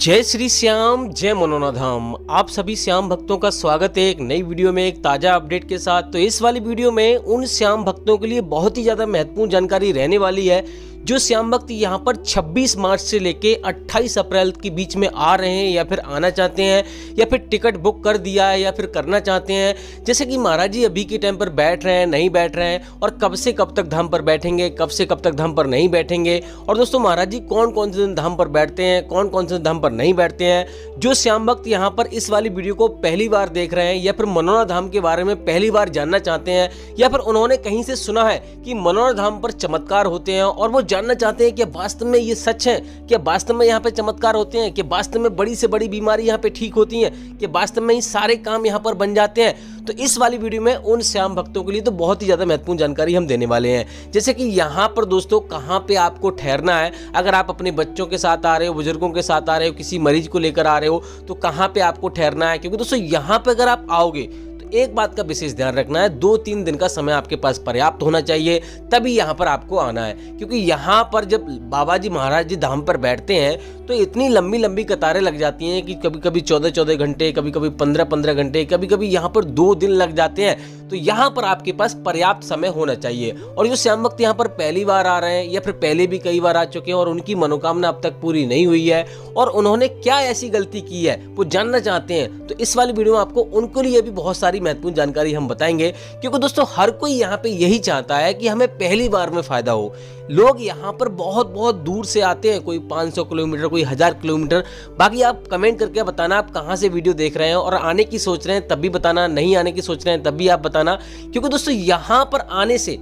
जय श्री श्याम, जय मनोना धाम। आप सभी श्याम भक्तों का स्वागत है एक नई वीडियो में, एक ताज़ा अपडेट के साथ। तो इस वाली वीडियो में उन श्याम भक्तों के लिए बहुत ही ज़्यादा महत्वपूर्ण जानकारी रहने वाली है जो श्याम भक्त यहाँ पर 26 मार्च से लेके 28 अप्रैल के बीच में आ रहे हैं या फिर आना चाहते हैं या फिर टिकट बुक कर दिया है या फिर करना चाहते हैं। जैसे कि महाराज जी अभी के टाइम पर बैठ रहे हैं, नहीं बैठ रहे हैं, और कब से कब तक धाम पर बैठेंगे, कब से कब तक धाम पर नहीं बैठेंगे। और दोस्तों महाराज जी कौन कौन से दिन धाम पर बैठते हैं, कौन कौन से धाम पर नहीं बैठते हैं। जो श्याम भक्त यहाँ पर इस वाली वीडियो को पहली बार देख रहे हैं या फिर मनोना धाम के बारे में पहली बार जानना चाहते हैं या फिर उन्होंने कहीं से सुना है कि मनोना धाम पर चमत्कार होते हैं और वो जानना चाहते हैं कि वास्तव में ये सच है, कि वास्तव में यहाँ पे चमत्कार होते हैं, कि वास्तव में बड़ी से बड़ी बीमारी यहाँ पे ठीक होती है, कि वास्तव में ही सारे काम यहाँ पर बन जाते हैं। तो इस वाली वीडियो में उन श्याम भक्तों के लिए तो बहुत ही ज्यादा महत्वपूर्ण जानकारी हम देने वाले हैं। जैसे कि यहाँ पर दोस्तों कहाँ पे आपको ठहरना है, अगर आप अपने बच्चों के साथ आ रहे हो, बुजुर्गों के साथ आ रहे हो, किसी मरीज को लेकर आ रहे हो, तो कहाँ पे आपको ठहरना है। क्योंकि दोस्तों यहाँ पे अगर आप आओगे एक बात का विशेष ध्यान रखना है, 2-3 दिन का समय आपके पास पर्याप्त होना चाहिए, तभी यहाँ पर आपको आना है। क्योंकि यहाँ पर जब बाबा जी महाराज जी धाम पर बैठते हैं तो इतनी लंबी लंबी कतारें लग जाती हैं कि कभी कभी 14-14 घंटे, कभी कभी 15-15 घंटे, कभी कभी यहाँ पर 2 दिन लग जाते हैं। तो यहाँ पर आपके पास पर्याप्त समय होना चाहिए। और जो श्याम भक्त यहाँ पर पहली बार आ रहे हैं या फिर पहले भी कई बार आ चुके हैं और उनकी मनोकामना अब तक पूरी नहीं हुई है और उन्होंने क्या ऐसी गलती की है वो जानना चाहते हैं, तो इस वाली वीडियो में आपको उनके लिए भी बहुत सारी महत्वपूर्ण जानकारी हम बताएंगे। क्योंकि दोस्तों हर कोई यहाँ पे यही चाहता है कि हमें पहली बार में फायदा हो। लोग यहाँ पर बहुत बहुत दूर से आते हैं, कोई 500 किलोमीटर, कोई 1000 किलोमीटर। बाकी आप कमेंट करके बताना आप कहाँ से वीडियो देख रहे हैं और आने की सोच रहे हैं तब भी बताना, नहीं आने की सोच रहे हैं तब भी आप बताना। क्योंकि दोस्तों यहाँ पर आने से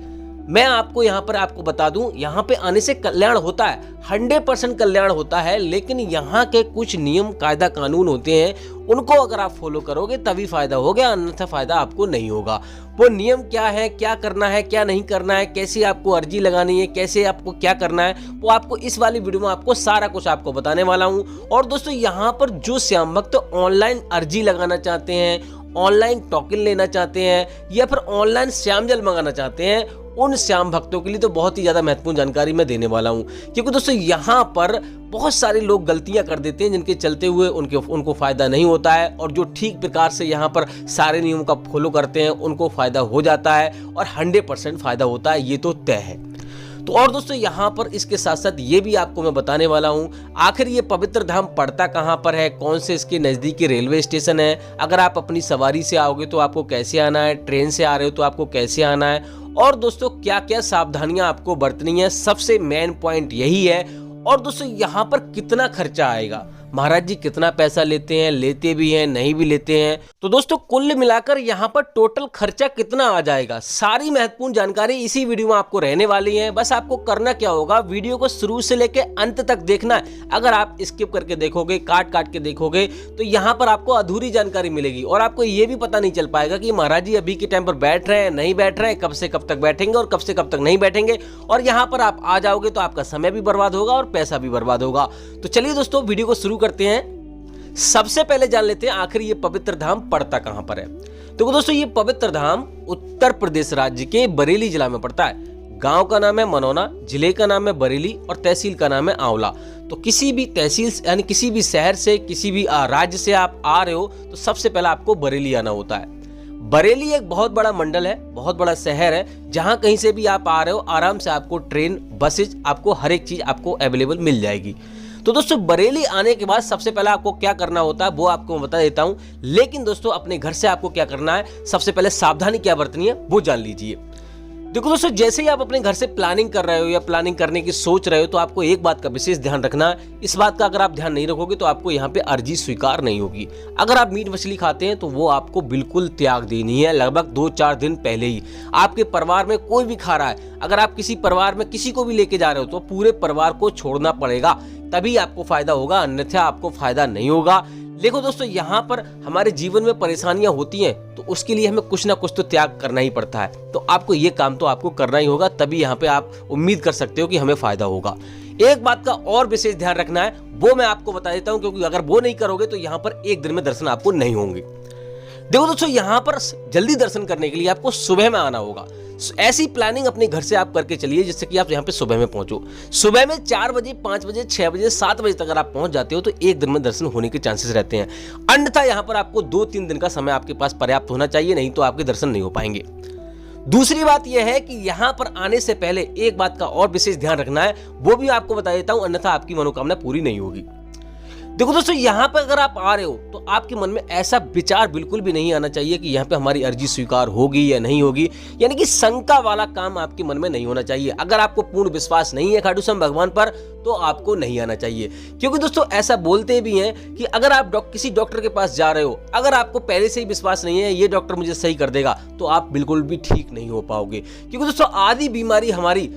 मैं आपको बता दूं, यहाँ पे आने से कल्याण होता है, 100% कल्याण होता है। लेकिन यहाँ के कुछ नियम कायदा कानून होते हैं, उनको अगर आप फॉलो करोगे तभी फायदा होगा, अन्यथा फायदा आपको नहीं होगा। वो नियम क्या है, क्या करना है, क्या नहीं करना है, कैसे आपको अर्जी लगानी है, कैसे आपको क्या करना है, वो आपको इस वाली वीडियो में आपको सारा कुछ आपको बताने वाला हूँ। और दोस्तों यहाँ पर जो श्याम भक्त ऑनलाइन अर्जी लगाना चाहते हैं, ऑनलाइन टोकन लेना चाहते हैं या फिर ऑनलाइन श्याम जल मंगाना चाहते हैं, उन श्याम भक्तों के लिए तो बहुत ही ज्यादा महत्वपूर्ण जानकारी मैं देने वाला हूं। क्योंकि दोस्तों यहाँ पर बहुत सारे लोग गलतियां कर देते हैं जिनके चलते हुए उनको फायदा नहीं होता है, और जो ठीक प्रकार से यहाँ पर सारे नियमों का फॉलो करते हैं उनको फायदा हो जाता है और 100% फायदा होता है, ये तो तय है। तो और दोस्तों यहाँ पर इसके साथ साथ ये भी आपको मैं बताने वाला हूँ आखिर ये पवित्र धाम पड़ता कहाँ पर है, कौन से इसके नज़दीकी रेलवे स्टेशन है, अगर आप अपनी सवारी से आओगे तो आपको कैसे आना है, ट्रेन से आ रहे हो तो आपको कैसे आना है, और दोस्तों क्या क्या सावधानियां आपको बरतनी है, सबसे मेन पॉइंट यही है। और दोस्तों यहाँ पर कितना खर्चा आएगा, महाराज जी कितना पैसा लेते हैं, लेते भी हैं नहीं भी लेते हैं, तो दोस्तों कुल मिलाकर यहाँ पर टोटल खर्चा कितना आ जाएगा, सारी महत्वपूर्ण जानकारी इसी वीडियो में आपको रहने वाली है। बस आपको करना क्या होगा, वीडियो को शुरू से लेके अंत तक देखना है। अगर आप स्किप करके देखोगे, काट काट के देखोगे, तो यहाँ पर आपको अधूरी जानकारी मिलेगी और आपको ये भी पता नहीं चल पाएगा कि महाराज जी अभी के टाइम पर बैठ रहे हैं, नहीं बैठ रहे हैं, कब से कब तक बैठेंगे और कब से कब तक नहीं बैठेंगे। और यहाँ पर आप आ जाओगे तो आपका समय भी बर्बाद होगा और पैसा भी बर्बाद होगा। तो चलिए दोस्तों वीडियो को शुरू करते हैं। सबसे पहले जान लेते हैं आखिर ये पवित्र धाम पड़ता कहां पर है। तो दोस्तों ये पवित्र धाम उत्तर प्रदेश राज्य के बरेली जिला में पड़ता है। गांव का नाम है मनोना, जिले का नाम है बरेली और तहसील का नाम है आंवला। तो किसी भी तहसील यानी किसी भी शहर से, किसी भी राज्य से आप आ रहे हो तो सबसे पहले आपको बरेली आना होता है। बरेली एक बहुत बड़ा मंडल है, बहुत बड़ा शहर है, जहां कहीं से भी आप आ रहे हो आराम से आपको ट्रेन, बसेज, आपको हर एक चीज आपको अवेलेबल मिल जाएगी। तो दोस्तों बरेली आने के बाद सबसे पहले आपको क्या करना होता है वो आपको मैं बता देता हूं। लेकिन दोस्तों अपने घर से आपको क्या करना है, सबसे पहले सावधानी क्या बरतनी है वो जान लीजिए। देखो दोस्तों जैसे ही आप अपने घर से प्लानिंग कर रहे हो या प्लानिंग करने की सोच रहे हो तो आपको एक बात का विशेष ध्यान रखना है। इस बात का अगर आप ध्यान नहीं रखोगे तो आपको यहाँ पे अर्जी स्वीकार नहीं होगी। अगर आप मीट मछली खाते हैं तो वो आपको बिल्कुल त्याग देनी है, लगभग 2-4 दिन पहले ही। आपके परिवार में कोई भी खा रहा है, अगर आप किसी परिवार में किसी को भी लेके जा रहे हो तो पूरे परिवार को छोड़ना पड़ेगा, तभी आपको फायदा होगा, अन्यथा आपको फायदा नहीं होगा। देखो दोस्तों यहाँ पर हमारे जीवन में परेशानियां होती हैं तो उसके लिए हमें कुछ ना कुछ तो त्याग करना ही पड़ता है। तो आपको ये काम तो आपको करना ही होगा, तभी यहाँ पे आप उम्मीद कर सकते हो कि हमें फायदा होगा। एक बात का और विशेष ध्यान रखना है, वो मैं आपको बता देता हूँ, क्योंकि अगर वो नहीं करोगे तो यहाँ पर एक दिन में दर्शन आपको नहीं होंगे। देखो दोस्तों, यहाँ पर जल्दी दर्शन करने के लिए आपको सुबह में आना होगा। ऐसी प्लानिंग अपने घर से आप करके चलिए जिससे कि आप यहाँ पे सुबह में पहुंचो। सुबह में 4 बजे, 5 बजे, 6 बजे, 7 बजे तक अगर आप पहुंच जाते हो तो एक दिन में दर्शन होने के चांसेस रहते हैं। अन्यथा यहाँ पर आपको 2-3 दिन का समय आपके पास पर्याप्त होना चाहिए, नहीं तो आपके दर्शन नहीं हो पाएंगे। दूसरी बात यह है कि यहाँ पर आने से पहले एक बात का और विशेष ध्यान रखना है, वो भी आपको बता देता हूं, अन्यथा आपकी मनोकामना पूरी नहीं होगी। देखो दोस्तों, यहाँ पे अगर आप आ रहे हो तो आपके मन में ऐसा विचार बिल्कुल भी नहीं आना चाहिए कि यहाँ पे हमारी अर्जी स्वीकार होगी या नहीं होगी, यानी कि शंका वाला काम आपके मन में नहीं होना चाहिए। अगर आपको पूर्ण विश्वास नहीं है खाटू श्याम भगवान पर तो आपको नहीं आना चाहिए, क्योंकि दोस्तों ऐसा बोलते भी हैं कि अगर आप किसी डॉक्टर के पास जा रहे हो, अगर आपको पहले से ही विश्वास नहीं है ये डॉक्टर मुझे सही कर देगा, तो आप बिल्कुल भी ठीक नहीं हो पाओगे। क्योंकि दोस्तों आधी बीमारी हमारी,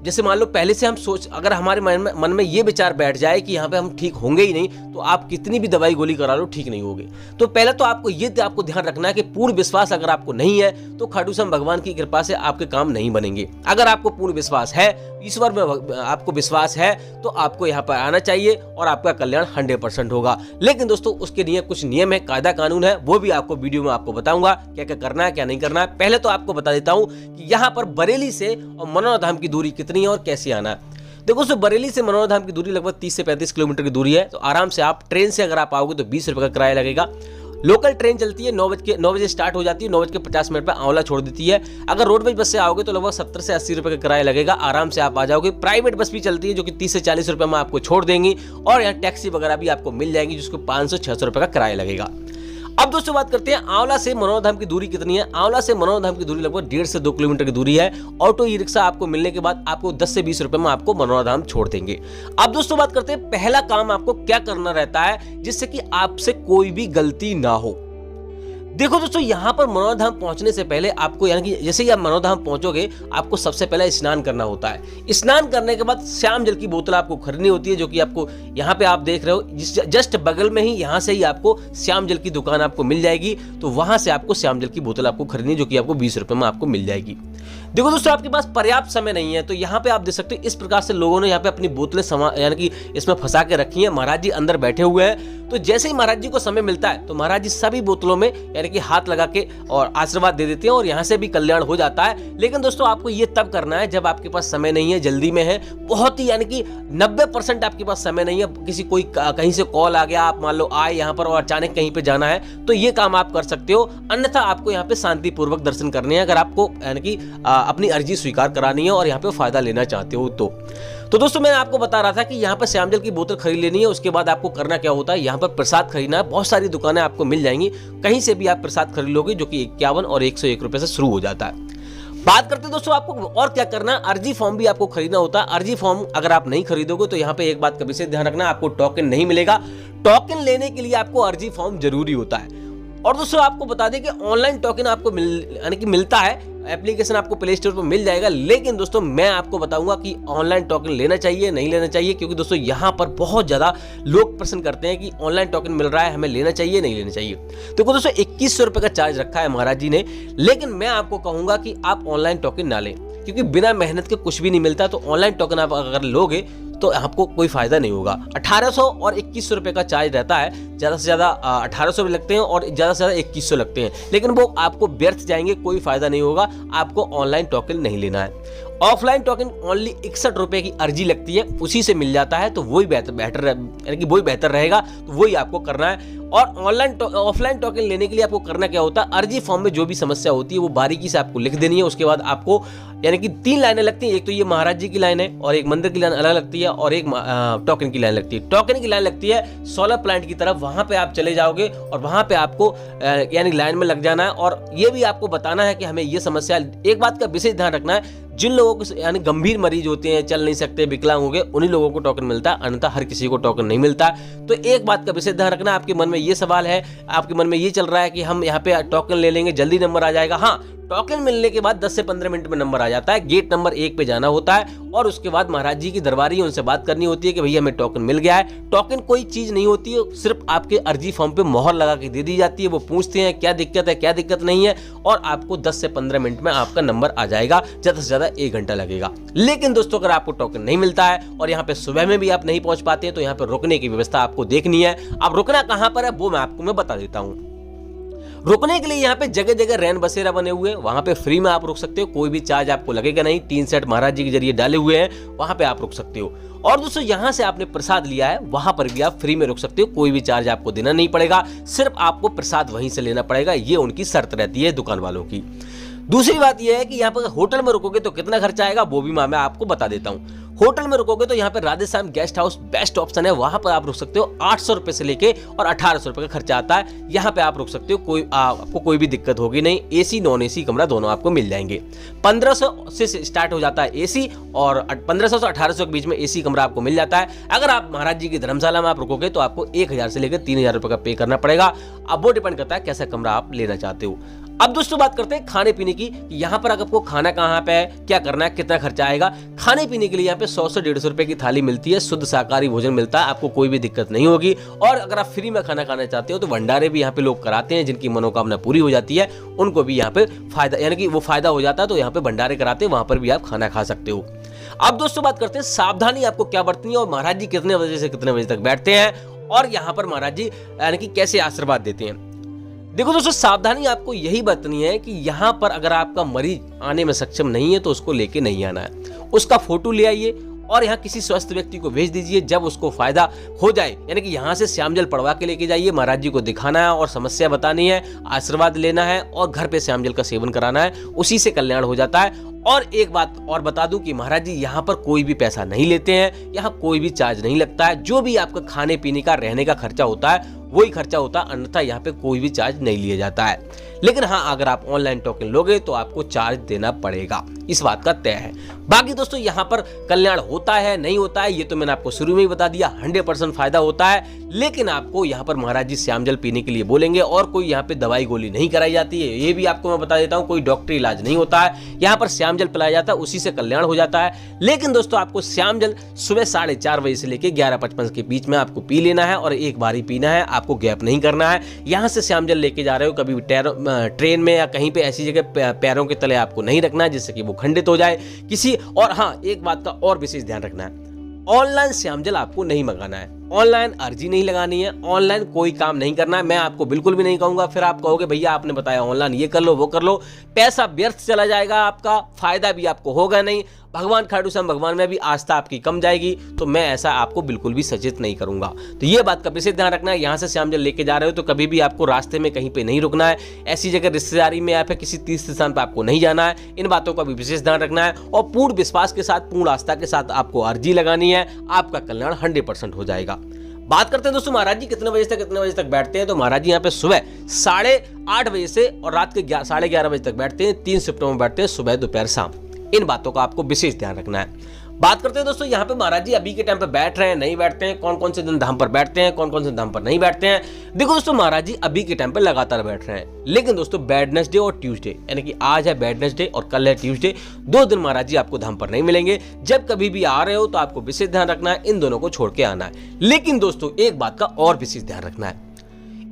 जैसे मान लो पहले से हम अगर हमारे मन में ये विचार बैठ जाए कि यहाँ पे हम ठीक होंगे ही नहीं, तो आप कितनी भी दवाई गोली करा लो ठीक नहीं होगे। तो पहले तो आपको ध्यान रखना है कि पूर्ण विश्वास अगर आपको नहीं है तो खाटू श्याम भगवान की कृपा से आपके काम नहीं बनेंगे। अगर आपको पूर्ण विश्वास है, ईश्वर में आपको विश्वास है, तो आपको यहाँ पर आना चाहिए और आपका कल्याण 100% होगा। लेकिन दोस्तों उसके लिए कुछ नियम है, कायदा कानून है, वो भी आपको वीडियो में आपको बताऊंगा क्या क्या करना है क्या नहीं करना है। पहले तो आपको बता देता हूँ कि यहाँ पर बरेली से और मनोरा धाम की दूरी कितनी है और कैसे आना है। देखो दोस्तों, बरेली से मनोरा धाम की दूरी लगभग 30 से 35 किलोमीटर की दूरी है। तो आराम से आप ट्रेन से अगर आप आओगे तो 20 रुपए का किराया लगेगा। लोकल ट्रेन चलती है 9 बजे स्टार्ट हो जाती है, 9:50 पे आंवला छोड़ देती है। अगर रोडवेज बस से आओगे तो लगभग 70 से 80 रुपए का किराया लगेगा, आराम से आप आ जाओगे। प्राइवेट बस भी चलती है जो कि 30 से 40 रुपए में आपको छोड़ देंगी, और यहाँ टैक्सी वगैरह भी आपको मिल जाएगी जिसको 500-600 रुपए का किराया लगेगा। अब दोस्तों बात करते हैं आंवला से मनोरा धाम की दूरी कितनी है। आंवला से मनोरा धाम की दूरी लगभग 1.5 से 2 किलोमीटर की दूरी है। ऑटो ई रिक्शा आपको मिलने के बाद आपको 10 से 20 रुपए में आपको मनोरा धाम छोड़ देंगे। अब दोस्तों बात करते हैं पहला काम आपको क्या करना रहता है जिससे कि आपसे कोई भी गलती ना हो। देखो दोस्तों, यहाँ पर मनोरा धाम पहुंचने से पहले आपको, यानी कि जैसे ही आप मनोरा धाम पहुंचोगे आपको सबसे पहले स्नान करना होता है। स्नान करने के बाद श्याम जल की बोतल आपको खरीदनी होती है, जो कि आपको यहाँ पे आप देख रहे हो जस्ट बगल में ही, यहाँ से ही आपको श्याम जल की दुकान आपको मिल जाएगी। तो वहां से आपको श्याम जल की बोतल आपको खरीदनी, जो कि आपको 20 रुपए में आपको मिल जाएगी। देखो दोस्तों, आपके पास पर्याप्त समय नहीं है तो यहाँ पे आप देख सकते हो इस प्रकार से लोगों ने यहाँ पे अपनी बोतलें यानी कि इसमें फंसा के रखी हैं। महाराज जी अंदर बैठे हुए हैं, तो जैसे ही महाराज जी को समय मिलता है तो महाराज जी सभी बोतलों में यानी कि हाथ लगा के और आशीर्वाद दे देते हैं, और यहाँ से भी कल्याण हो जाता है। लेकिन दोस्तों आपको ये तब करना है जब आपके पास समय नहीं है, जल्दी में है, बहुत ही यानी कि 90% आपके पास समय नहीं है, किसी कोई कहीं से कॉल आ गया, आप मान लो आए यहाँ पर और अचानक कहीं पे जाना है, तो ये काम आप कर सकते हो। अन्यथा आपको यहाँ पे शांतिपूर्वक दर्शन करने हैं अगर आपको यानी कि अपनी अर्जी स्वीकार करानी है और यहाँ पे फायदा लेना चाहते हो तो दोस्तों मैं आपको बता रहा था कि यहाँ पर श्याम जल की बोतल खरीद लेनी है। उसके बाद आपको करना क्या होता है, यहाँ पर प्रसाद खरीदना है। बहुत सारी दुकानें आपको मिल जाएंगी, कहीं से भी आप प्रसाद खरीद लोगे, जो कि 51 और 101 रुपए से शुरू हो जाता है। बात करते हैं दोस्तों आपको और क्या करना है, अर्जी फॉर्म भी आपको खरीदना होता है। अर्जी फॉर्म अगर आप नहीं खरीदोगे तो यहाँ पे एक बात का विशेष ध्यान रखना, आपको टोकन नहीं मिलेगा। टोकन लेने के लिए आपको अर्जी फॉर्म जरूरी होता है। और दोस्तों आपको बता दें कि ऑनलाइन टोकन आपको मिलता है, एप्लीकेशन आपको प्ले स्टोर पर मिल जाएगा। लेकिन दोस्तों मैं आपको बताऊंगा कि ऑनलाइन टोकन लेना चाहिए नहीं लेना चाहिए, क्योंकि दोस्तों यहाँ पर बहुत ज्यादा लोग प्रश्न करते हैं कि ऑनलाइन टोकन मिल रहा है, हमें लेना चाहिए नहीं लेना चाहिए। तो दोस्तों 2100 रुपए का चार्ज रखा है महाराज जी ने, लेकिन मैं आपको कहूंगा कि आप ऑनलाइन टोकन ना लें, क्योंकि बिना मेहनत के कुछ भी नहीं मिलता। तो ऑनलाइन टोकन आप अगर लोगे तो आपको कोई फायदा नहीं होगा। 1800 और 2100 रुपए का चार्ज रहता है, ज्यादा से ज्यादा 1800 भी लगते हैं और ज्यादा से ज्यादा 2100 लगते हैं, लेकिन वो आपको व्यर्थ जाएंगे, कोई फायदा नहीं होगा। आपको ऑनलाइन टोकन नहीं लेना है। ऑफलाइन टोकन ओनली 61 रुपए की अर्जी लगती है, उसी से मिल जाता है, तो वही बेहतर यानी कि वही बेहतर रहेगा, तो वही आपको करना है। और ऑफलाइन टोकन लेने के लिए आपको करना क्या होता है, अर्जी फॉर्म में जो भी समस्या होती है वो बारीकी से आपको लिख देनी है। उसके बाद आपको यानी कि 3 लाइनें लगती हैं, एक तो ये महाराज जी की लाइन है, और एक मंदिर की लाइन अलग लगती है, और एक टोकन की लाइन लगती है। टोकन की लाइन लगती है 16 प्लांट की तरफ, वहां पे आप चले जाओगे और वहां पे आपको यानी लाइन में लग जाना है। और ये भी आपको बताना है कि हमें ये समस्या, एक बात का विशेष ध्यान रखना है, जिन लोगों को यानी गंभीर मरीज होते हैं, चल नहीं सकते, विकलांग हो गए, उन्हीं लोगों को टोकन मिलता है, अन्यथा हर किसी को टोकन नहीं मिलता। तो एक बात का विशेष ध्यान रखना, आपके मन में ये सवाल है, आपके मन में ये चल रहा है कि हम यहाँ पे टोकन ले लेंगे जल्दी नंबर आ जाएगा। हाँ, टोकन मिलने के बाद 10 से 15 मिनट में नंबर आ जाता है। गेट नंबर 1 पे जाना होता है और उसके बाद महाराज जी की दरबारी है, उनसे बात करनी होती है कि भैया हमें टोकन मिल गया है। टोकन कोई चीज नहीं होती है, सिर्फ आपके अर्जी फॉर्म पे मोहर लगा के दे दी जाती है। वो पूछते हैं क्या दिक्कत है क्या दिक्कत नहीं है, और आपको 10 से 15 मिनट में आपका नंबर आ जाएगा, ज्यादा से ज्यादा 1 घंटा लगेगा। लेकिन दोस्तों अगर आपको टोकन नहीं मिलता है और यहाँ पे सुबह में भी आप नहीं पहुंच पाते हैं, तो यहाँ पे रुकने की व्यवस्था आपको देखनी है। अब रुकना कहां पर है वो मैं आपको बता देता हूं। रुकने के लिए यहाँ पे जगह जगह रैन बसेरा बने हुए हैं, वहां पे फ्री में आप रुक सकते हो, कोई भी चार्ज आपको लगेगा नहीं। 3 सेट महाराज जी के जरिए डाले हुए हैं, वहां पे आप रुक सकते हो। और दोस्तों यहां से आपने प्रसाद लिया है, वहां पर भी आप फ्री में रुक सकते हो, कोई भी चार्ज आपको देना नहीं पड़ेगा, सिर्फ आपको प्रसाद वहीं से लेना पड़ेगा। ये उनकी शर्त रहती है दुकान वालों की। दूसरी बात यह है कि यहाँ पर होटल में रुकोगे तो कितना खर्चा आएगा वो भी मैं आपको बता देता हूँ। होटल में रुकोगे तो यहाँ पे Radheshyam guest house best option है, वहां पर आप रुक सकते हो। 800 रुपए से लेके और 1800 रुपए का खर्चा आता है, यहाँ पे आप रुक सकते हो, आपको कोई भी दिक्कत होगी नहीं। एसी नॉन एसी कमरा दोनों आपको मिल जाएंगे। 1500 से स्टार्ट हो जाता है एसी, और 1500 से 1800 के बीच में एसी कमरा आपको मिल जाता है। अगर आप महाराज जी की धर्मशाला में आप रुकोगे तो आपको 1000 से लेकर 3000 रुपए का पे करना पड़ेगा। अब वो डिपेंड करता है कैसा कमरा आप लेना चाहते हो। अब दोस्तों बात करते हैं खाने पीने की, यहाँ पर आपको खाना कहाँ पे है, क्या करना है, कितना खर्चा आएगा। खाने पीने के लिए यहाँ पे 100 से 150 रुपए की थाली मिलती है, शुद्ध शाकाहारी भोजन मिलता है, आपको कोई भी दिक्कत नहीं होगी। और अगर आप फ्री में खाना खाना चाहते हो तो भंडारे भी यहाँ पे लोग कराते हैं, जिनकी मनोकामना पूरी हो जाती है उनको भी यहाँ पे फायदा, यानी कि वो फायदा हो जाता है, तो यहाँ पे भंडारे कराते हैं, वहां पर भी आप खाना खा सकते हो। अब दोस्तों बात करते हैं सावधानी आपको क्या बरतनी है, और महाराज जी कितने बजे से कितने बजे तक बैठते हैं, और यहाँ पर महाराज जी यानी कि कैसे आशीर्वाद देते हैं। देखो दोस्तों, सावधानी आपको यही बरतनी है कि यहाँ पर अगर आपका मरीज आने में सक्षम नहीं है तो उसको लेके नहीं आना है, उसका फोटो ले आइए और यहाँ किसी स्वस्थ व्यक्ति को भेज दीजिए। जब उसको फायदा हो जाए, यानी कि यहाँ से श्यामजल पड़वा के लेके जाइए, महाराज जी को दिखाना है और समस्या बतानी है, आशीर्वाद लेना है और घर पे श्यामजल का सेवन कराना है, उसी से कल्याण हो जाता है। और एक बात और बता दूं कि महाराज जी यहाँ पर कोई भी पैसा नहीं लेते हैं, यहाँ कोई भी चार्ज नहीं लगता है। जो भी आपका खाने पीने का रहने का खर्चा होता है वही खर्चा होता है, अन्यथा यहाँ पे कोई भी चार्ज नहीं लिया जाता है। लेकिन हाँ, अगर आप ऑनलाइन टोकन लोगे तो आपको चार्ज देना पड़ेगा, इस बात का तय है। बाकी दोस्तों यहाँ पर कल्याण होता है नहीं होता है ये तो मैंने आपको शुरू में ही बता दिया, 100% फायदा होता है। लेकिन आपको यहाँ पर महाराज जी श्यामजल पीने के लिए बोलेंगे, और कोई यहाँ पे दवाई गोली नहीं कराई जाती है, ये भी आपको मैं बता देता हूँ। कोई डॉक्टरी इलाज नहीं होता है, यहाँ पर श्यामजल पिलाया जाता है, उसी से कल्याण हो जाता है। लेकिन दोस्तों आपको श्यामजल सुबह 4:30 बजे से लेकर 11:55 के बीच में आपको पी लेना है, और एक बार ही पीना है, आपको गैप नहीं करना है। यहाँ से श्यामजल लेके जा रहे हो, कभी ट्रेन में या कहीं पे ऐसी जगह पैरों के तले आपको नहीं रखना है जिससे कि वो खंडित हो जाए किसी। और हाँ, एक बात का और विशेष ध्यान रखना है, ऑनलाइन श्यामजल आपको नहीं मंगाना है, ऑनलाइन अर्जी नहीं लगानी है, ऑनलाइन कोई काम नहीं करना है। मैं आपको बिल्कुल भी नहीं कहूंगा, फिर आप कहोगे भैया आपने बताया ऑनलाइन ये कर लो वो कर लो, पैसा व्यर्थ चला जाएगा, आपका फायदा भी आपको होगा नहीं। भगवान खाटू श्याम भगवान में भी आस्था आपकी कम जाएगी, तो मैं ऐसा आपको बिल्कुल भी सचेत नहीं करूंगा। तो ये बात का विशेष ध्यान रखना है। यहाँ से श्यामजल लेके जा रहे हो तो कभी भी आपको रास्ते में कहीं पे नहीं रुकना है, ऐसी जगह रिश्तेदारी में या फिर किसी तीर्थ स्थान पर आपको नहीं जाना है। इन बातों का भी विशेष ध्यान रखना है, और पूर्ण विश्वास के साथ, पूर्ण आस्था के साथ आपको अर्जी लगानी है, आपका कल्याण 100% हो जाएगा। बात करते हैं दोस्तों महाराज जी कितने बजे तक बैठते हैं। तो महाराज जी यहाँ पे सुबह 8:30 बजे से और रात के 11:30 बजे तक बैठते हैं। 3 शिफ्टों में बैठते हैं, सुबह दोपहर शाम। इन बातों का आपको विशेष ध्यान रखना है। बात करते हैं दोस्तों यहाँ पे महाराज जी अभी के टाइम पे बैठ रहे हैं नहीं बैठते हैं, कौन कौन से दिन धाम पर बैठते हैं, कौन कौन से धाम पर नहीं बैठते हैं। देखो दोस्तों, महाराज जी अभी के टाइम पे लगातार बैठ रहे हैं, लेकिन दोस्तों वेडनेसडे और ट्यूसडे, यानी कि आज है वेडनेसडे और कल है ट्यूसडे, 2 दिन महाराज जी आपको धाम पर नहीं मिलेंगे। जब कभी भी आ रहे हो तो आपको विशेष ध्यान रखना है, इन दोनों को छोड़ के आना है। लेकिन दोस्तों एक बात का और विशेष ध्यान रखना है,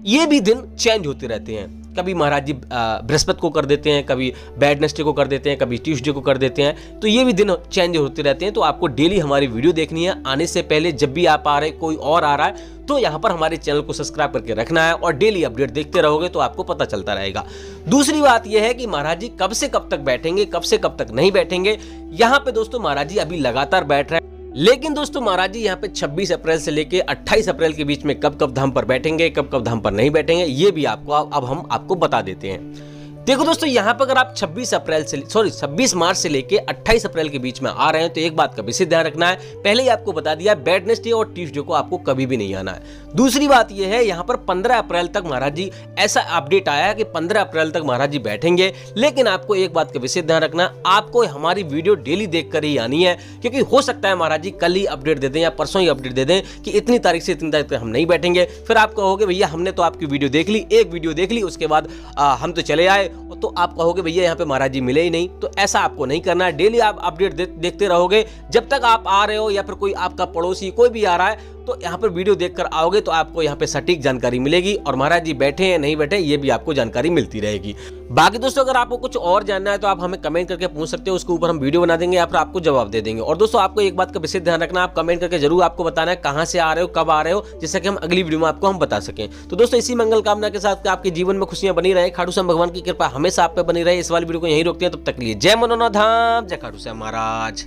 ये भी दिन चेंज होते रहते हैं। कभी महाराज जी बृहस्पति को कर देते हैं, कभी वेडनेसडे को कर देते हैं, कभी ट्यूसडे को कर देते हैं, तो ये भी दिन चेंज होते रहते हैं। तो आपको डेली हमारी वीडियो देखनी है। आने से पहले जब भी आप आ रहे, कोई और आ रहा है, तो यहाँ पर हमारे चैनल को सब्सक्राइब करके रखना है, और डेली अपडेट देखते रहोगे तो आपको पता चलता रहेगा। दूसरी बात यह है कि महाराज जी कब से कब तक बैठेंगे, कब से कब तक नहीं बैठेंगे। यहाँ पे दोस्तों महाराज जी अभी लगातार बैठ रहे हैं, लेकिन दोस्तों महाराज जी यहाँ पे 26 अप्रैल से लेके 28 अप्रैल के बीच में कब कब धाम पर बैठेंगे, कब कब धाम पर नहीं बैठेंगे, ये भी आपको अब हम आपको बता देते हैं। देखो दोस्तों, यहाँ पर अगर आप 26 मार्च से लेके 28 अप्रैल के बीच में आ रहे हैं तो एक बात का विशेष ध्यान रखना है। पहले ही आपको बता दिया, वेडनेसडे और ट्यूसडे को आपको कभी भी नहीं आना है। दूसरी बात यह है, यहाँ पर 15 अप्रैल तक महाराज जी ऐसा अपडेट आया है कि 15 अप्रैल तक महाराज जी बैठेंगे। लेकिन आपको एक बात का विशेष ध्यान रखना है, आपको हमारी वीडियो डेली देखकर ही आनी है, क्योंकि हो सकता है महाराज जी कल ही अपडेट दे दें या परसों ही अपडेट दे दें कि इतनी तारीख से इतनी तारीख तक हम नहीं बैठेंगे। फिर आप कहोगे भैया हमने तो आपकी वीडियो देख ली, एक वीडियो देख ली, उसके बाद हम तो चले आए, तो आप कहोगे भैया यहाँ पे महाराज जी मिले ही नहीं। तो ऐसा आपको नहीं करना है, डेली आप अपडेट देखते रहोगे। जब तक आप आ रहे हो या फिर कोई आपका पड़ोसी कोई भी आ रहा है, तो तो यहाँ पर वीडियो देखकर आओगे तो आपको यहाँ पे सटीक जानकारी मिलेगी और महाराज जी बैठे हैं नहीं बैठे ये भी आपको जानकारी मिलती रहेगी। बाकी दोस्तों अगर आपको कुछ और जानना है तो आप हमें कमेंट करके पूछ सकते हो, उसके ऊपर हम वीडियो बना देंगे या फिर आपको जवाब दे देंगे। और दोस्तों आपको एक बात का विशेष ध्यान रखना, आप कमेंट करके जरूर आपको बताना है कहां से आ रहे हो, कब आ रहे हो, जिससे कि हम अगली वीडियो में आपको हम बता सकें। तो दोस्तों इसी मंगल कामना के साथ आपके जीवन में खुशियां बनी रहे, खाटू श्याम भगवान की कृपा हमेशा आप पे बनी रहे। इस वाली वीडियो को यहीं रोकते हैं, तब तक के लिए जय मनोनाथ धाम, जय खाटू श्याम महाराज।